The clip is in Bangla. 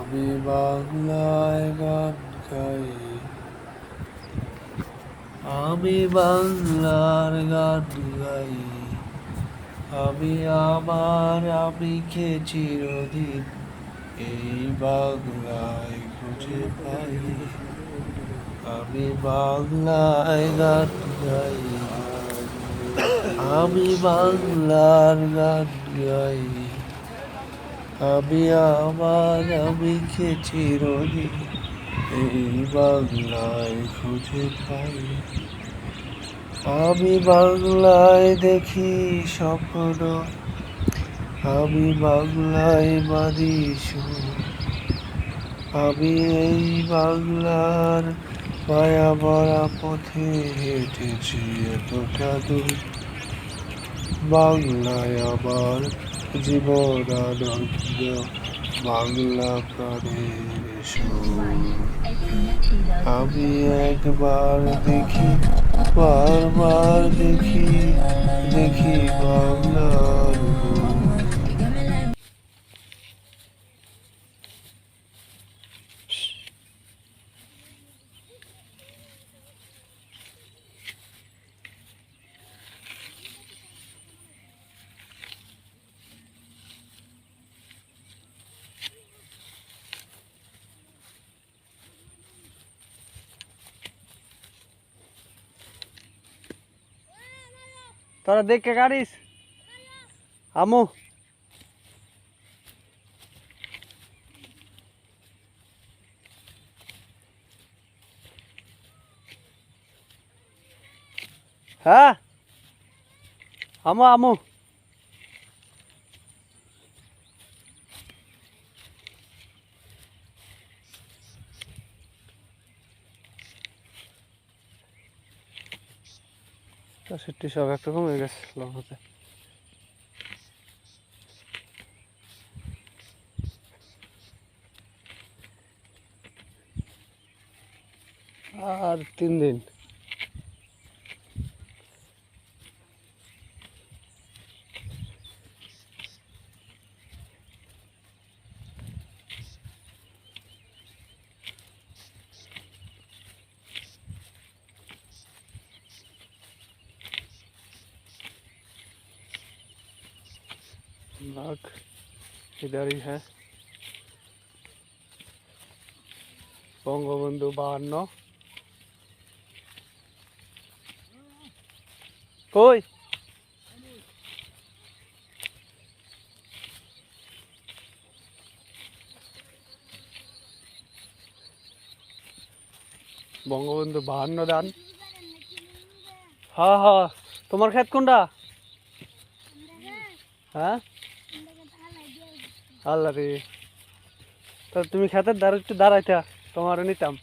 আমি বাংলায় গান গাই, আমি বাংলার গান গাই। আমি চিরদিন এই বাংলায় খুঁজে পাই। আমি বাংলায় গান গাই, আমি বাংলার গান গাই। আমি চিরদিন এই বাংলায় খুঁজে পাই। আমি বাংলায় দেখি স্বপ্ন, আমি বাংলায় বাঁধি সুর। আমি এই বাংলার মায়া ভরা পথে হেঁটেছি এতটা দূর। বাংলায় আমার জীবন আনন্দ, বাংলা প্রাণের সুর। আমি একবার দেখি, বারবার দেখি, দেখি বাংলার রূপ। তোরা দেখ কে গাড়িস আমু হ্যাঁ আমু আমু সেটি সব একরকম হয়ে গেছে লঙ্কাতে। আর 3 দিন बाघ इधर ही है। বঙ্গবন্ধু 52 কই বঙ্গবন্ধু 52 দান। হ্যাঁ হ্যাঁ তোমার ক্ষেত কোনটা? হ্যাঁ আল্লাহ রে, তা তুমি ক্ষেতের দ্বারা একটু দাঁড়াইতা, তোমার নিতাম।